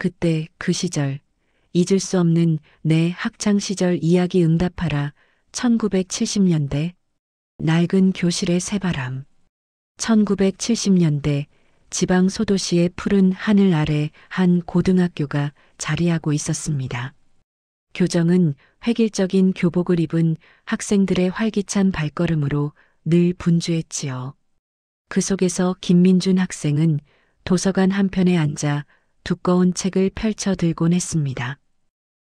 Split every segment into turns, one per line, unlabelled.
그때 그 시절 잊을 수 없는 내 학창 시절 이야기 응답하라. 1970년대 낡은 교실의 새바람. 1970년대 지방 소도시의 푸른 하늘 아래 한 고등학교가 자리하고 있었습니다. 교정은 획일적인 교복을 입은 학생들의 활기찬 발걸음으로 늘 분주했지요. 그 속에서 김민준 학생은 도서관 한편에 앉아 두꺼운 책을 펼쳐 들곤 했습니다.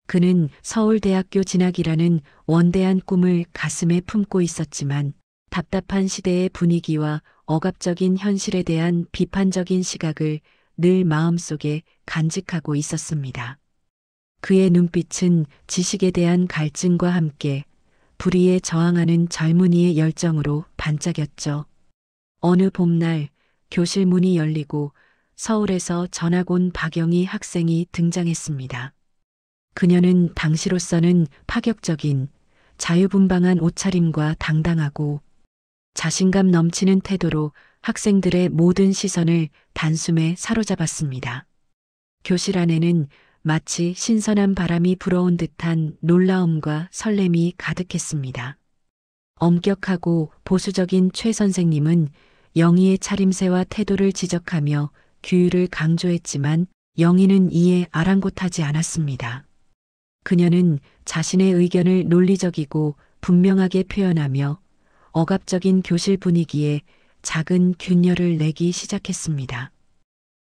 그는 서울대학교 진학이라는 원대한 꿈을 가슴에 품고 있었지만 답답한 시대의 분위기와 억압적인 현실에 대한 비판적인 시각을 늘 마음속에 간직하고 있었습니다. 그의 눈빛은 지식에 대한 갈증과 함께 불의에 저항하는 젊은이의 열정으로 반짝였죠. 어느 봄날 교실 문이 열리고 서울에서 전학 온 박영희 학생이 등장했습니다. 그녀는 당시로서는 파격적인 자유분방한 옷차림과 당당하고 자신감 넘치는 태도로 학생들의 모든 시선을 단숨에 사로잡았습니다. 교실 안에는 마치 신선한 바람이 불어온 듯한 놀라움과 설렘이 가득했습니다. 엄격하고 보수적인 최 선생님은 영희의 차림새와 태도를 지적하며 규율을 강조했지만 영희는 이에 아랑곳하지 않았습니다. 그녀는 자신의 의견을 논리적이고 분명하게 표현하며 억압적인 교실 분위기에 작은 균열을 내기 시작했습니다.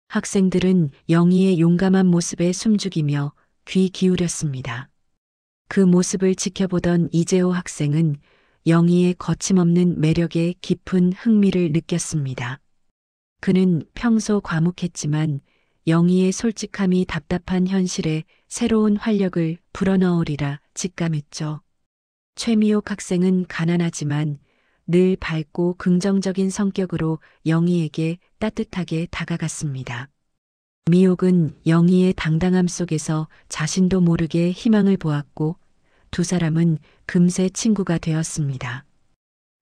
학생들은 영희의 용감한 모습에 숨죽이며 귀 기울였습니다. 그 모습을 지켜보던 이재호 학생은 영희의 거침없는 매력에 깊은 흥미를 느꼈습니다. 그는 평소 과묵했지만 영희의 솔직함이 답답한 현실에 새로운 활력을 불어넣으리라 직감했죠. 최미옥 학생은 가난하지만 늘 밝고 긍정적인 성격으로 영희에게 따뜻하게 다가갔습니다. 미옥은 영희의 당당함 속에서 자신도 모르게 희망을 보았고 두 사람은 금세 친구가 되었습니다.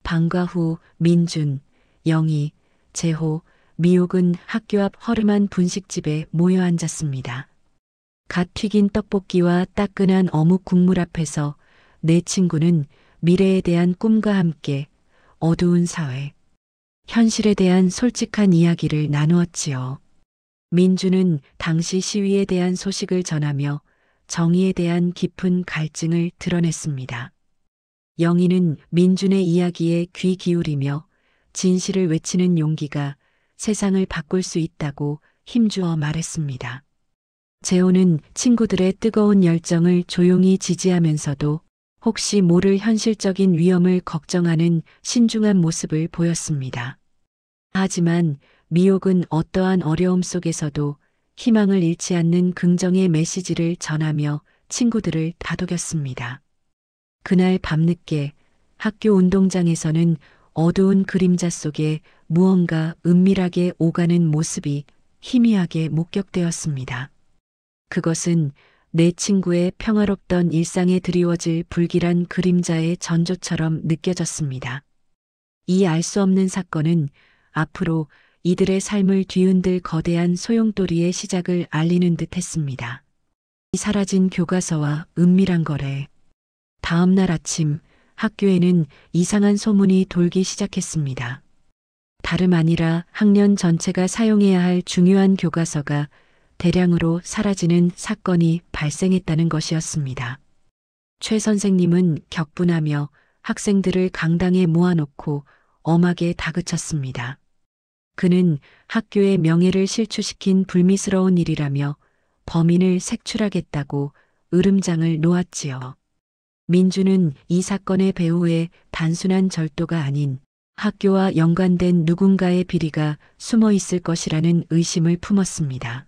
방과 후 민준, 영희, 재호, 미옥은 학교 앞 허름한 분식집에 모여 앉았습니다. 갓 튀긴 떡볶이와 따끈한 어묵 국물 앞에서 내 친구는 미래에 대한 꿈과 함께 어두운 사회, 현실에 대한 솔직한 이야기를 나누었지요. 민주는 당시 시위에 대한 소식을 전하며 정의에 대한 깊은 갈증을 드러냈습니다. 영희는 민준의 이야기에 귀 기울이며 진실을 외치는 용기가 세상을 바꿀 수 있다고 힘주어 말했습니다. 재호는 친구들의 뜨거운 열정을 조용히 지지하면서도 혹시 모를 현실적인 위험을 걱정하는 신중한 모습을 보였습니다. 하지만 미옥은 어떠한 어려움 속에서도 희망을 잃지 않는 긍정의 메시지를 전하며 친구들을 다독였습니다. 그날 밤늦게 학교 운동장에서는 어두운 그림자 속에 무언가 은밀하게 오가는 모습이 희미하게 목격되었습니다. 그것은 내 친구의 평화롭던 일상에 드리워질 불길한 그림자의 전조처럼 느껴졌습니다. 이 알 수 없는 사건은 앞으로 이들의 삶을 뒤흔들 거대한 소용돌이의 시작을 알리는 듯 했습니다. 사라진 교과서와 은밀한 거래. 다음 날 아침 학교에는 이상한 소문이 돌기 시작했습니다. 다름 아니라 학년 전체가 사용해야 할 중요한 교과서가 대량으로 사라지는 사건이 발생했다는 것이었습니다. 최 선생님은 격분하며 학생들을 강당에 모아놓고 엄하게 다그쳤습니다. 그는 학교의 명예를 실추시킨 불미스러운 일이라며 범인을 색출하겠다고 으름장을 놓았지요. 민주는 이 사건의 배후에 단순한 절도가 아닌 학교와 연관된 누군가의 비리가 숨어 있을 것이라는 의심을 품었습니다.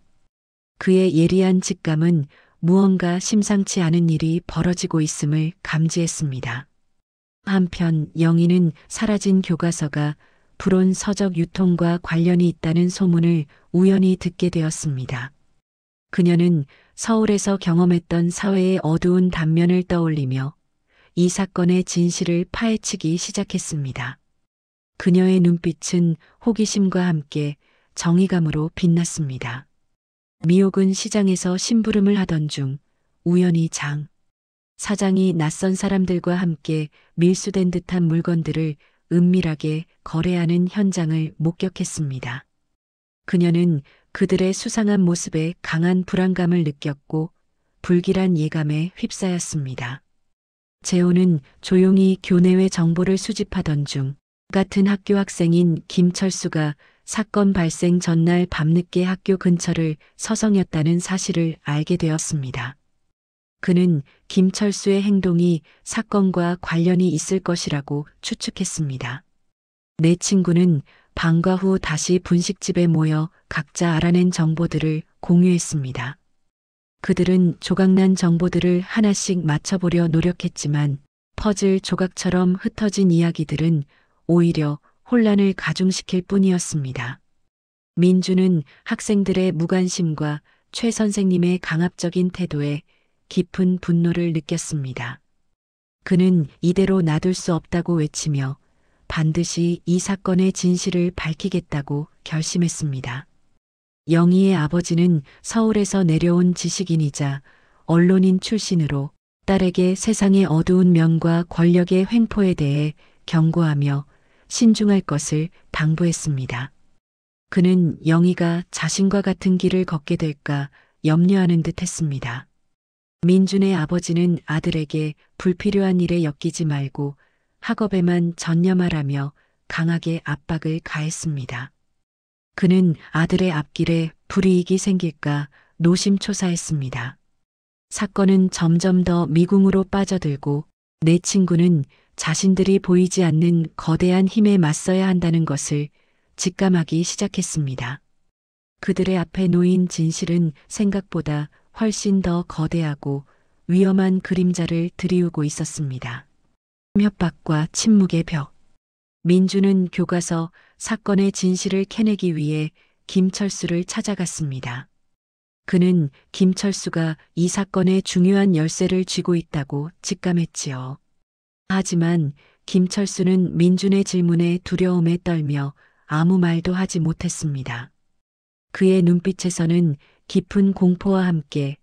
그의 예리한 직감은 무언가 심상치 않은 일이 벌어지고 있음을 감지했습니다. 한편 영희는 사라진 교과서가 불온 서적 유통과 관련이 있다는 소문을 우연히 듣게 되었습니다. 그녀는 서울에서 경험했던 사회의 어두운 단면을 떠올리며 이 사건의 진실을 파헤치기 시작했습니다. 그녀의 눈빛은 호기심과 함께 정의감으로 빛났습니다. 미옥은 시장에서 심부름을 하던 중 우연히 장 사장이 낯선 사람들과 함께 밀수된 듯한 물건들을 은밀하게 거래하는 현장을 목격했습니다. 그녀는 그들의 수상한 모습에 강한 불안감을 느꼈고 불길한 예감에 휩싸였습니다. 재호는 조용히 교내외 정보를 수집하던 중 같은 학교 학생인 김철수가 사건 발생 전날 밤늦게 학교 근처를 서성였다는 사실을 알게 되었습니다. 그는 김철수의 행동이 사건과 관련이 있을 것이라고 추측했습니다. 네 친구는 방과 후 다시 분식집에 모여 각자 알아낸 정보들을 공유했습니다. 그들은 조각난 정보들을 하나씩 맞춰보려 노력했지만 퍼즐 조각처럼 흩어진 이야기들은 오히려 혼란을 가중시킬 뿐이었습니다. 민주는 학생들의 무관심과 최 선생님의 강압적인 태도에 깊은 분노를 느꼈습니다. 그는 이대로 놔둘 수 없다고 외치며 반드시 이 사건의 진실을 밝히겠다고 결심했습니다. 영희의 아버지는 서울에서 내려온 지식인이자 언론인 출신으로 딸에게 세상의 어두운 면과 권력의 횡포에 대해 경고하며 신중할 것을 당부했습니다. 그는 영희가 자신과 같은 길을 걷게 될까 염려하는 듯 했습니다. 민준의 아버지는 아들에게 불필요한 일에 엮이지 말고 학업에만 전념하라며 강하게 압박을 가했습니다. 그는 아들의 앞길에 불이익이 생길까 노심초사했습니다. 사건은 점점 더 미궁으로 빠져들고 네 친구는 자신들이 보이지 않는 거대한 힘에 맞서야 한다는 것을 직감하기 시작했습니다. 그들의 앞에 놓인 진실은 생각보다 훨씬 더 거대하고 위험한 그림자를 들이우고 있었습니다. 협박과 침묵의 벽. 민주는 교과서 사건의 진실을 캐내기 위해 김철수를 찾아갔습니다. 그는 김철수가 이 사건의 중요한 열쇠를 쥐고 있다고 직감했지요. 하지만 김철수는 민준의 질문에 두려움에 떨며 아무 말도 하지 못했습니다. 그의 눈빛에서는 깊은 공포와 함께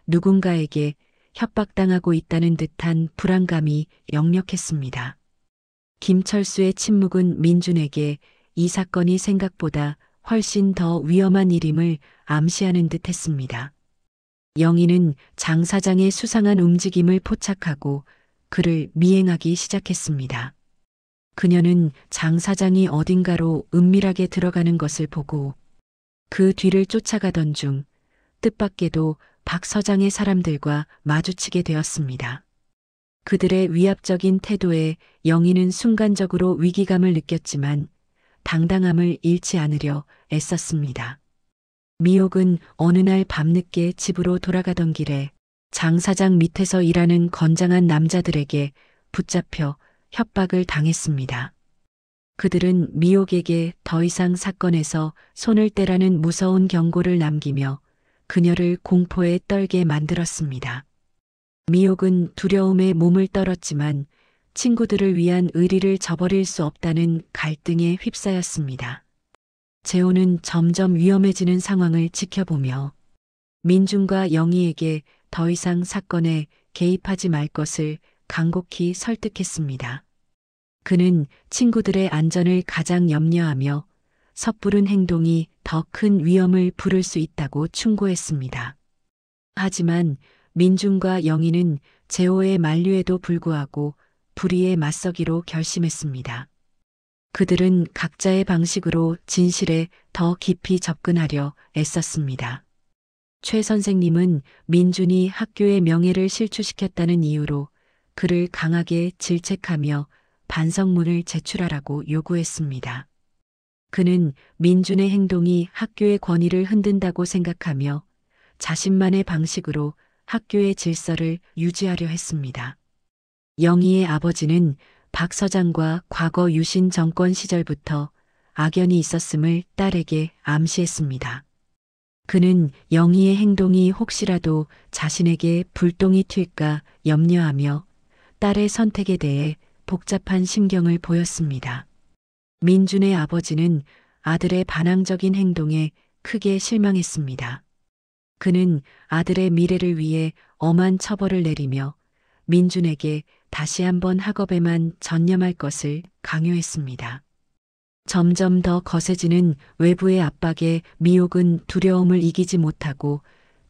누군가에게 협박당하고 있다는 듯한 불안감이 역력했습니다. 김철수의 침묵은 민준에게 이 사건이 생각보다 훨씬 더 위험한 일임을 암시하는 듯 했습니다. 영희는 장 사장의 수상한 움직임을 포착하고 그를 미행하기 시작했습니다. 그녀는 장 사장이 어딘가로 은밀하게 들어가는 것을 보고 그 뒤를 쫓아가던 중 뜻밖에도 박 서장의 사람들과 마주치게 되었습니다. 그들의 위압적인 태도에 영희는 순간적으로 위기감을 느꼈지만 당당함을 잃지 않으려 애썼습니다. 미옥은 어느 날 밤늦게 집으로 돌아가던 길에 장 사장 밑에서 일하는 건장한 남자들에게 붙잡혀 협박을 당했습니다. 그들은 미옥에게 더 이상 사건에서 손을 떼라는 무서운 경고를 남기며 그녀를 공포에 떨게 만들었습니다. 미옥은 두려움에 몸을 떨었지만 친구들을 위한 의리를 저버릴 수 없다는 갈등에 휩싸였습니다. 재호는 점점 위험해지는 상황을 지켜보며 민준과 영희에게 더 이상 사건에 개입하지 말 것을 간곡히 설득했습니다. 그는 친구들의 안전을 가장 염려하며 섣부른 행동이 더 큰 위험을 부를 수 있다고 충고했습니다. 하지만 민준과 영희는 재호의 만류에도 불구하고 불의에 맞서기로 결심했습니다. 그들은 각자의 방식으로 진실에 더 깊이 접근하려 애썼습니다. 최 선생님은 민준이 학교의 명예를 실추시켰다는 이유로 그를 강하게 질책하며 반성문을 제출하라고 요구했습니다. 그는 민준의 행동이 학교의 권위를 흔든다고 생각하며 자신만의 방식으로 학교의 질서를 유지하려 했습니다. 영희의 아버지는 박 서장과 과거 유신 정권 시절부터 악연이 있었음을 딸에게 암시했습니다. 그는 영희의 행동이 혹시라도 자신에게 불똥이 튈까 염려하며 딸의 선택에 대해 복잡한 심경을 보였습니다. 민준의 아버지는 아들의 반항적인 행동에 크게 실망했습니다. 그는 아들의 미래를 위해 엄한 처벌을 내리며 민준에게 다시 한번 학업에만 전념할 것을 강요했습니다. 점점 더 거세지는 외부의 압박에 미옥은 두려움을 이기지 못하고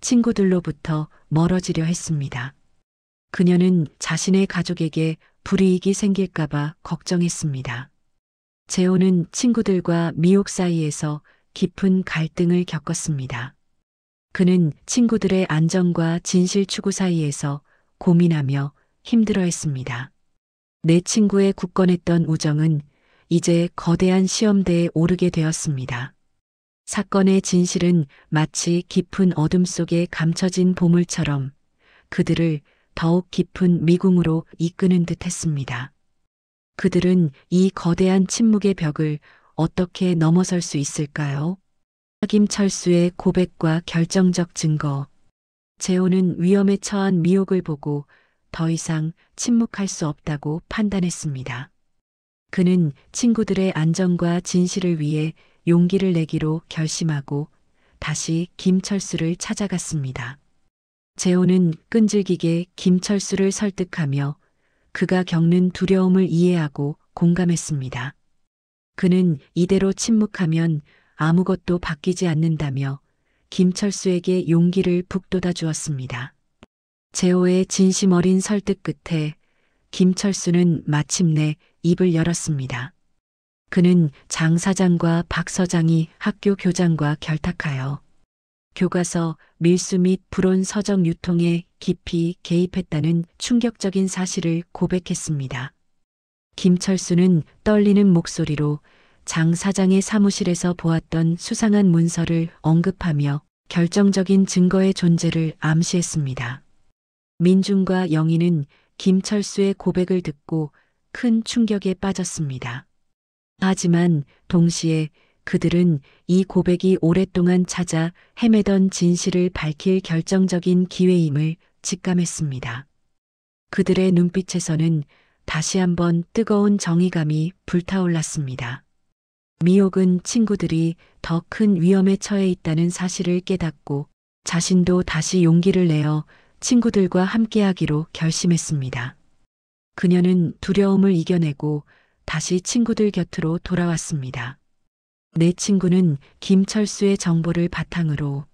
친구들로부터 멀어지려 했습니다. 그녀는 자신의 가족에게 불이익이 생길까봐 걱정했습니다. 재호는 친구들과 미옥 사이에서 깊은 갈등을 겪었습니다. 그는 친구들의 안전과 진실 추구 사이에서 고민하며 힘들어했습니다. 내 친구의 굳건했던 우정은 이제 거대한 시험대에 오르게 되었습니다. 사건의 진실은 마치 깊은 어둠 속에 감춰진 보물처럼 그들을 더욱 깊은 미궁으로 이끄는 듯 했습니다. 그들은 이 거대한 침묵의 벽을 어떻게 넘어설 수 있을까요? 김철수의 고백과 결정적 증거. 재호는 위험에 처한 미옥을 보고 더 이상 침묵할 수 없다고 판단했습니다. 그는 친구들의 안전과 진실을 위해 용기를 내기로 결심하고 다시 김철수를 찾아갔습니다. 재호는 끈질기게 김철수를 설득하며 그가 겪는 두려움을 이해하고 공감했습니다. 그는 이대로 침묵하면 아무것도 바뀌지 않는다며 김철수에게 용기를 북돋아 주었습니다. 재호의 진심 어린 설득 끝에 김철수는 마침내 입을 열었습니다. 그는 장 사장과 박 서장이 학교 교장과 결탁하여 교과서, 밀수 및 불온 서적 유통에 깊이 개입했다는 충격적인 사실을 고백했습니다. 김철수는 떨리는 목소리로 장 사장의 사무실에서 보았던 수상한 문서를 언급하며 결정적인 증거의 존재를 암시했습니다. 민준과 영희는 김철수의 고백을 듣고 큰 충격에 빠졌습니다. 하지만 동시에 그들은 이 고백이 오랫동안 찾아 헤매던 진실을 밝힐 결정적인 기회임을 직감했습니다. 그들의 눈빛에서는 다시 한번 뜨거운 정의감이 불타올랐습니다. 미옥은 친구들이 더 큰 위험에 처해 있다는 사실을 깨닫고 자신도 다시 용기를 내어 친구들과 함께하기로 결심했습니다. 그녀는 두려움을 이겨내고 다시 친구들 곁으로 돌아왔습니다. 내 친구는 김철수의 정보를 바탕으로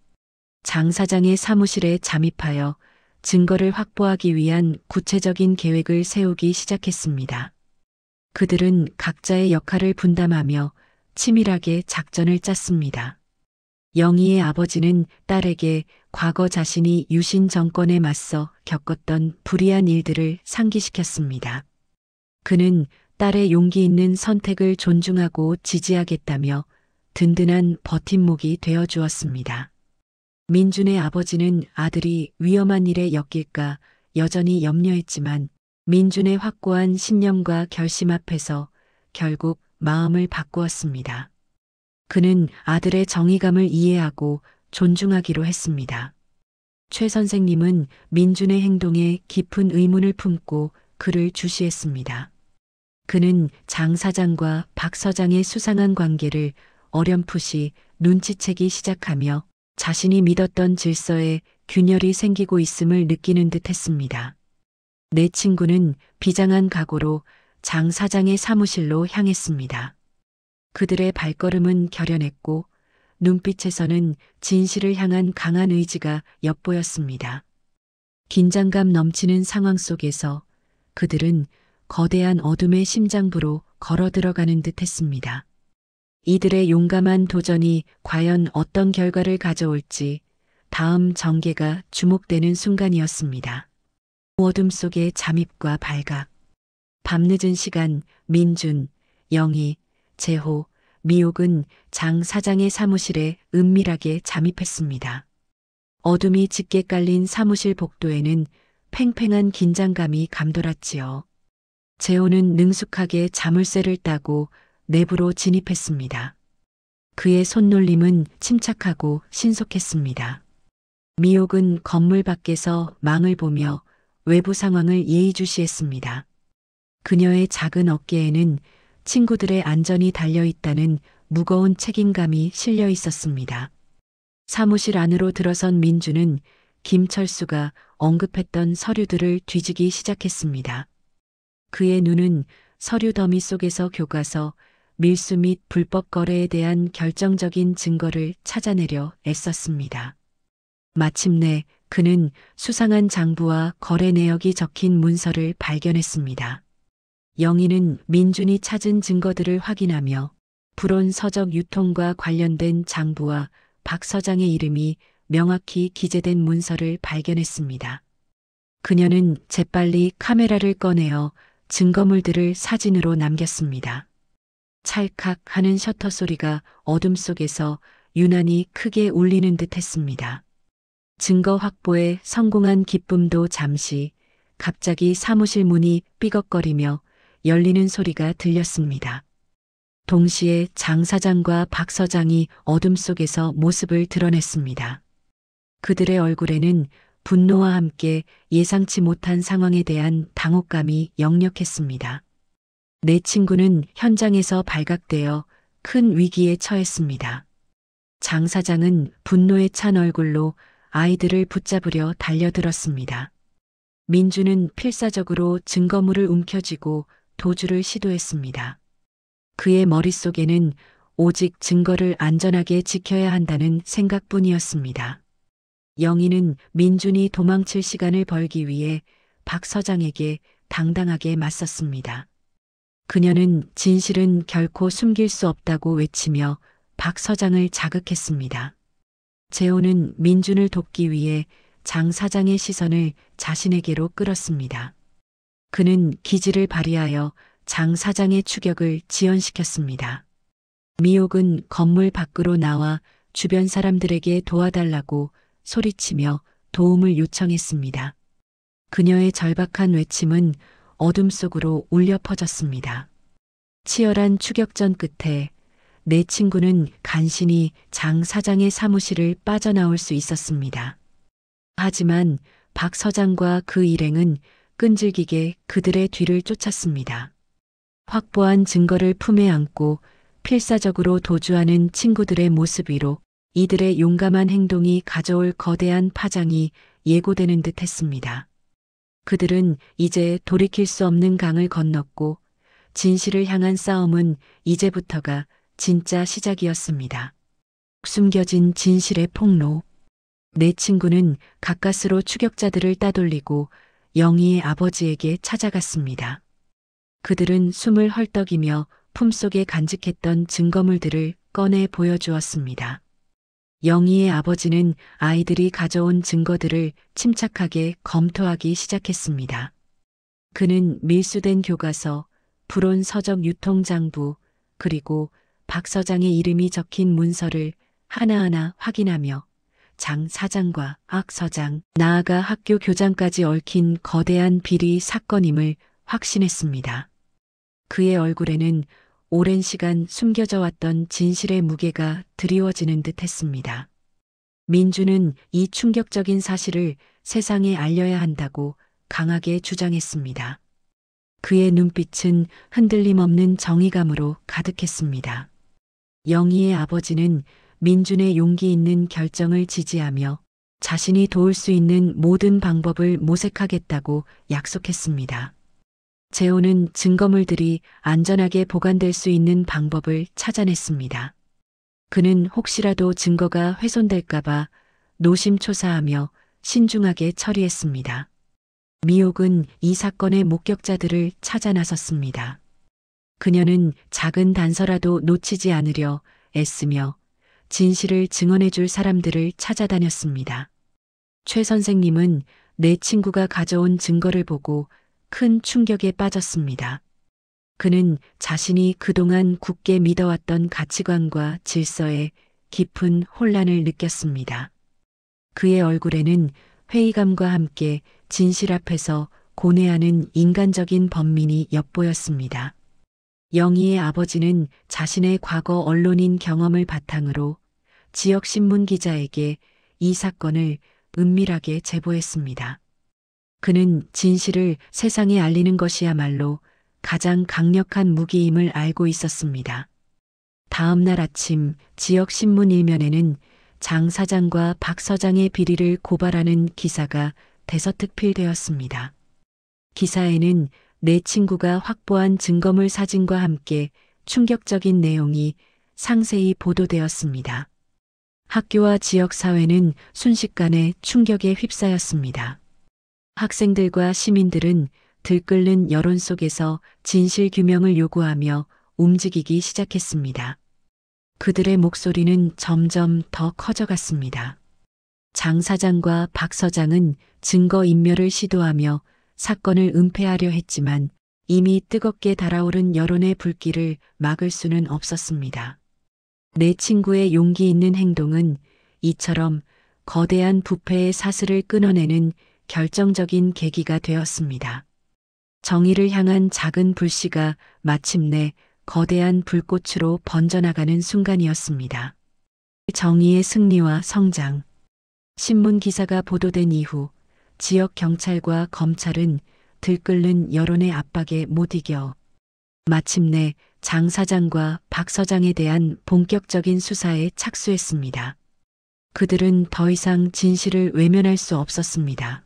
장 사장의 사무실에 잠입하여 증거를 확보하기 위한 구체적인 계획을 세우기 시작했습니다. 그들은 각자의 역할을 분담하며 치밀하게 작전을 짰습니다. 영희의 아버지는 딸에게 과거 자신이 유신 정권에 맞서 겪었던 불의한 일들을 상기시켰습니다. 그는 딸의 용기 있는 선택을 존중하고 지지하겠다며 든든한 버팀목이 되어 주었습니다. 민준의 아버지는 아들이 위험한 일에 엮일까 여전히 염려했지만 민준의 확고한 신념과 결심 앞에서 결국 마음을 바꾸었습니다. 그는 아들의 정의감을 이해하고 존중하기로 했습니다. 최 선생님은 민준의 행동에 깊은 의문을 품고 그를 주시했습니다. 그는 장 사장과 박 서장의 수상한 관계를 어렴풋이 눈치채기 시작하며 자신이 믿었던 질서에 균열이 생기고 있음을 느끼는 듯 했습니다. 내 친구는 비장한 각오로 장 사장의 사무실로 향했습니다. 그들의 발걸음은 결연했고 눈빛에서는 진실을 향한 강한 의지가 엿보였습니다. 긴장감 넘치는 상황 속에서 그들은 거대한 어둠의 심장부로 걸어 들어가는 듯 했습니다. 이들의 용감한 도전이 과연 어떤 결과를 가져올지 다음 전개가 주목되는 순간이었습니다. 어둠 속의 잠입과 발각. 밤늦은 시간 민준, 영희, 재호, 미옥은 장 사장의 사무실에 은밀하게 잠입했습니다. 어둠이 짙게 깔린 사무실 복도에는 팽팽한 긴장감이 감돌았지요. 재호는 능숙하게 자물쇠를 따고 내부로 진입했습니다. 그의 손놀림은 침착하고 신속했습니다. 미옥은 건물 밖에서 망을 보며 외부 상황을 예의주시했습니다. 그녀의 작은 어깨에는 친구들의 안전이 달려 있다는 무거운 책임감이 실려 있었습니다. 사무실 안으로 들어선 민주는 김철수가 언급했던 서류들을 뒤지기 시작했습니다. 그의 눈은 서류 더미 속에서 교과서, 밀수 및 불법 거래에 대한 결정적인 증거를 찾아내려 애썼습니다. 마침내 그는 수상한 장부와 거래 내역이 적힌 문서를 발견했습니다. 영희는 민준이 찾은 증거들을 확인하며 불온 서적 유통과 관련된 장부와 박 서장의 이름이 명확히 기재된 문서를 발견했습니다. 그녀는 재빨리 카메라를 꺼내어 증거물들을 사진으로 남겼습니다. 찰칵 하는 셔터 소리가 어둠 속에서 유난히 크게 울리는 듯 했습니다. 증거 확보에 성공한 기쁨도 잠시, 갑자기 사무실 문이 삐걱거리며 열리는 소리가 들렸습니다. 동시에 장 사장과 박 서장이 어둠 속에서 모습을 드러냈습니다. 그들의 얼굴에는 분노와 함께 예상치 못한 상황에 대한 당혹감이 역력했습니다. 내 친구는 현장에서 발각되어 큰 위기에 처했습니다. 장 사장은 분노에 찬 얼굴로 아이들을 붙잡으려 달려들었습니다. 민주는 필사적으로 증거물을 움켜쥐고 도주를 시도했습니다. 그의 머릿속에는 오직 증거를 안전하게 지켜야 한다는 생각뿐이었습니다. 영희는 민준이 도망칠 시간을 벌기 위해 박 서장에게 당당하게 맞섰습니다. 그녀는 진실은 결코 숨길 수 없다고 외치며 박 서장을 자극했습니다. 재호는 민준을 돕기 위해 장 사장의 시선을 자신에게로 끌었습니다. 그는 기지를 발휘하여 장 사장의 추격을 지연시켰습니다. 미옥은 건물 밖으로 나와 주변 사람들에게 도와달라고 소리치며 도움을 요청했습니다. 그녀의 절박한 외침은 어둠 속으로 울려 퍼졌습니다. 치열한 추격전 끝에 내 친구는 간신히 장 사장의 사무실을 빠져나올 수 있었습니다. 하지만 박 서장과 그 일행은 끈질기게 그들의 뒤를 쫓았습니다. 확보한 증거를 품에 안고 필사적으로 도주하는 친구들의 모습 위로 이들의 용감한 행동이 가져올 거대한 파장이 예고되는 듯 했습니다. 그들은 이제 돌이킬 수 없는 강을 건넜고 진실을 향한 싸움은 이제부터가 진짜 시작이었습니다. 숨겨진 진실의 폭로. 내 친구는 가까스로 추격자들을 따돌리고 영희의 아버지에게 찾아갔습니다. 그들은 숨을 헐떡이며 품속에 간직했던 증거물들을 꺼내 보여주었습니다. 영희의 아버지는 아이들이 가져온 증거들을 침착하게 검토하기 시작했습니다. 그는 밀수된 교과서, 불온 서적 유통장부, 그리고 박 서장의 이름이 적힌 문서를 하나하나 확인하며 장 사장과 악 서장, 나아가 학교 교장까지 얽힌 거대한 비리 사건임을 확신했습니다. 그의 얼굴에는 오랜 시간 숨겨져 왔던 진실의 무게가 드리워지는 듯 했습니다. 민주는 이 충격적인 사실을 세상에 알려야 한다고 강하게 주장했습니다. 그의 눈빛은 흔들림 없는 정의감으로 가득했습니다. 영희의 아버지는 민준의 용기 있는 결정을 지지하며 자신이 도울 수 있는 모든 방법을 모색하겠다고 약속했습니다. 재호는 증거물들이 안전하게 보관될 수 있는 방법을 찾아냈습니다. 그는 혹시라도 증거가 훼손될까봐 노심초사하며 신중하게 처리했습니다. 미옥은 이 사건의 목격자들을 찾아 나섰습니다. 그녀는 작은 단서라도 놓치지 않으려 애쓰며 진실을 증언해 줄 사람들을 찾아다녔습니다. 최 선생님은 내 친구가 가져온 증거를 보고 큰 충격에 빠졌습니다. 그는 자신이 그동안 굳게 믿어왔던 가치관과 질서에 깊은 혼란을 느꼈습니다. 그의 얼굴에는 회의감과 함께 진실 앞에서 고뇌하는 인간적인 번민이 엿보였습니다. 영희의 아버지는 자신의 과거 언론인 경험을 바탕으로 지역신문 기자에게 이 사건을 은밀하게 제보했습니다. 그는 진실을 세상에 알리는 것이야말로 가장 강력한 무기임을 알고 있었습니다. 다음 날 아침 지역신문 일면에는 장 사장과 박 서장의 비리를 고발하는 기사가 대서특필되었습니다. 기사에는 내 친구가 확보한 증거물 사진과 함께 충격적인 내용이 상세히 보도되었습니다. 학교와 지역사회는 순식간에 충격에 휩싸였습니다. 학생들과 시민들은 들끓는 여론 속에서 진실 규명을 요구하며 움직이기 시작했습니다. 그들의 목소리는 점점 더 커져갔습니다. 장 사장과 박 서장은 증거 인멸을 시도하며 사건을 은폐하려 했지만 이미 뜨겁게 달아오른 여론의 불길을 막을 수는 없었습니다. 내 친구의 용기 있는 행동은 이처럼 거대한 부패의 사슬을 끊어내는 결정적인 계기가 되었습니다. 정의를 향한 작은 불씨가 마침내 거대한 불꽃으로 번져나가는 순간이었습니다. 정의의 승리와 성장. 신문 기사가 보도된 이후 지역 경찰과 검찰은 들끓는 여론의 압박에 못 이겨 마침내 장 사장과 박 서장에 대한 본격적인 수사에 착수했습니다. 그들은 더 이상 진실을 외면할 수 없었습니다.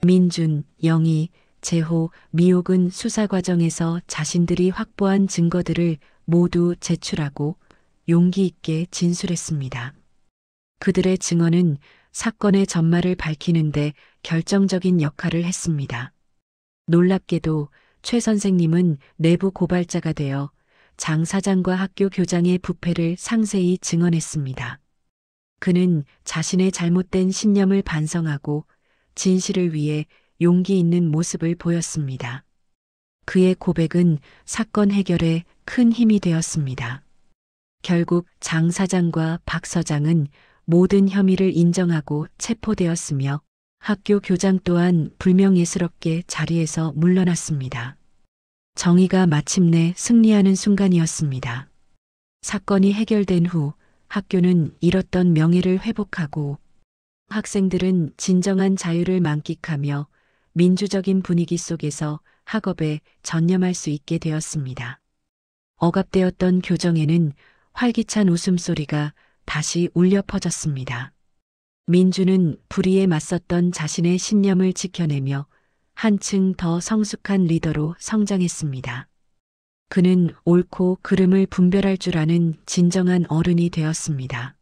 민준, 영희, 재호, 미옥은 수사 과정에서 자신들이 확보한 증거들을 모두 제출하고 용기 있게 진술했습니다. 그들의 증언은 사건의 전말을 밝히는데 결정적인 역할을 했습니다. 놀랍게도 최 선생님은 내부 고발자가 되어 장 사장과 학교 교장의 부패를 상세히 증언했습니다. 그는 자신의 잘못된 신념을 반성하고 진실을 위해 용기 있는 모습을 보였습니다. 그의 고백은 사건 해결에 큰 힘이 되었습니다. 결국 장 사장과 박 서장은 모든 혐의를 인정하고 체포되었으며 학교 교장 또한 불명예스럽게 자리에서 물러났습니다. 정의가 마침내 승리하는 순간이었습니다. 사건이 해결된 후 학교는 잃었던 명예를 회복하고 학생들은 진정한 자유를 만끽하며 민주적인 분위기 속에서 학업에 전념할 수 있게 되었습니다. 억압되었던 교정에는 활기찬 웃음소리가 다시 울려 퍼졌습니다. 민주는 불의에 맞섰던 자신의 신념을 지켜내며 한층 더 성숙한 리더로 성장했습니다. 그는 옳고 그름을 분별할 줄 아는 진정한 어른이 되었습니다.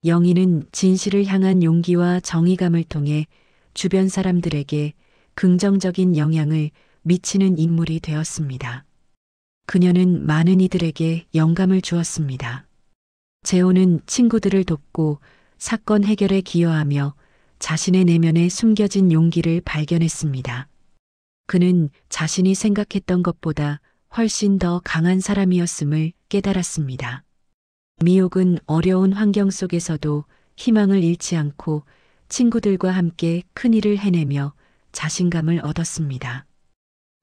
영희는 진실을 향한 용기와 정의감을 통해 주변 사람들에게 긍정적인 영향을 미치는 인물이 되었습니다. 그녀는 많은 이들에게 영감을 주었습니다. 재호는 친구들을 돕고 사건 해결에 기여하며 자신의 내면에 숨겨진 용기를 발견했습니다. 그는 자신이 생각했던 것보다 훨씬 더 강한 사람이었음을 깨달았습니다. 미옥은 어려운 환경 속에서도 희망을 잃지 않고 친구들과 함께 큰일을 해내며 자신감을 얻었습니다.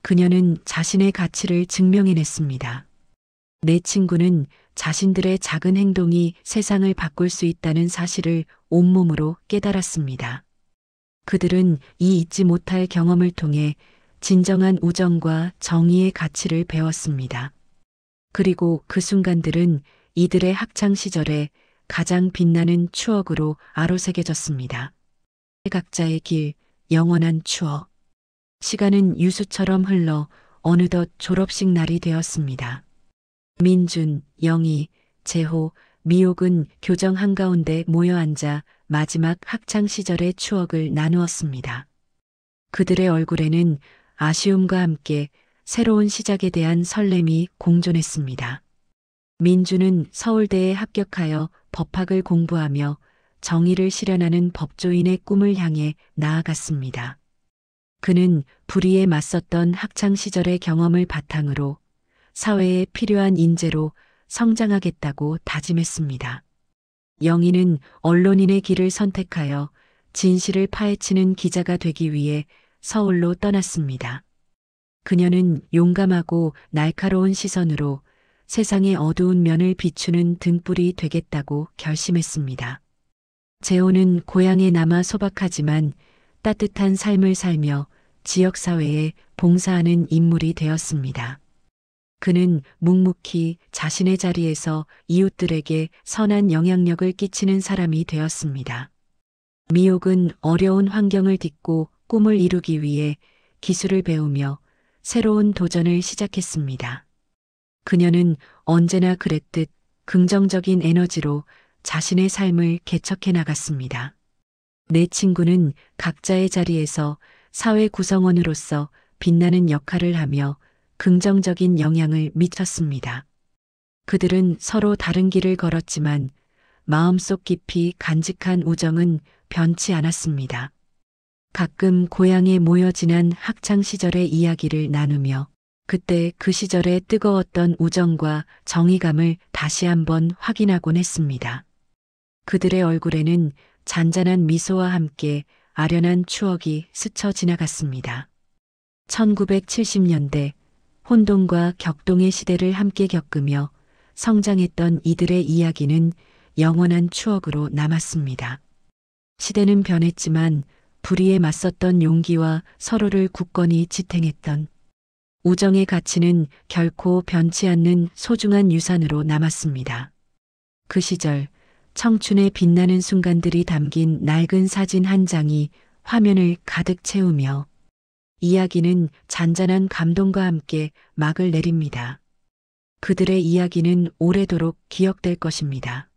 그녀는 자신의 가치를 증명해냈습니다. 내 친구는 자신들의 작은 행동이 세상을 바꿀 수 있다는 사실을 온몸으로 깨달았습니다. 그들은 이 잊지 못할 경험을 통해 진정한 우정과 정의의 가치를 배웠습니다. 그리고 그 순간들은 이들의 학창 시절에 가장 빛나는 추억으로 아로새겨졌습니다. 각자의 길, 영원한 추억. 시간은 유수처럼 흘러 어느덧 졸업식 날이 되었습니다. 민준, 영희, 재호, 미옥은 교정 한가운데 모여 앉아 마지막 학창 시절의 추억을 나누었습니다. 그들의 얼굴에는 아쉬움과 함께 새로운 시작에 대한 설렘이 공존했습니다. 민준은 서울대에 합격하여 법학을 공부하며 정의를 실현하는 법조인의 꿈을 향해 나아갔습니다. 그는 불의에 맞섰던 학창 시절의 경험을 바탕으로 사회에 필요한 인재로 성장하겠다고 다짐했습니다. 영희는 언론인의 길을 선택하여 진실을 파헤치는 기자가 되기 위해 서울로 떠났습니다. 그녀는 용감하고 날카로운 시선으로 세상의 어두운 면을 비추는 등불이 되겠다고 결심했습니다. 재호는 고향에 남아 소박하지만 따뜻한 삶을 살며 지역사회에 봉사하는 인물이 되었습니다. 그는 묵묵히 자신의 자리에서 이웃들에게 선한 영향력을 끼치는 사람이 되었습니다. 미옥은 어려운 환경을 딛고 꿈을 이루기 위해 기술을 배우며 새로운 도전을 시작했습니다. 그녀는 언제나 그랬듯 긍정적인 에너지로 자신의 삶을 개척해 나갔습니다. 내 친구는 각자의 자리에서 사회 구성원으로서 빛나는 역할을 하며 긍정적인 영향을 미쳤습니다. 그들은 서로 다른 길을 걸었지만 마음속 깊이 간직한 우정은 변치 않았습니다. 가끔 고향에 모여 지난 학창 시절의 이야기를 나누며 그때 그 시절의 뜨거웠던 우정과 정의감을 다시 한번 확인하곤 했습니다. 그들의 얼굴에는 잔잔한 미소와 함께 아련한 추억이 스쳐 지나갔습니다. 1970년대 혼돈과 격동의 시대를 함께 겪으며 성장했던 이들의 이야기는 영원한 추억으로 남았습니다. 시대는 변했지만 불의에 맞섰던 용기와 서로를 굳건히 지탱했던 우정의 가치는 결코 변치 않는 소중한 유산으로 남았습니다. 그 시절 청춘의 빛나는 순간들이 담긴 낡은 사진 한 장이 화면을 가득 채우며 이야기는 잔잔한 감동과 함께 막을 내립니다. 그들의 이야기는 오래도록 기억될 것입니다.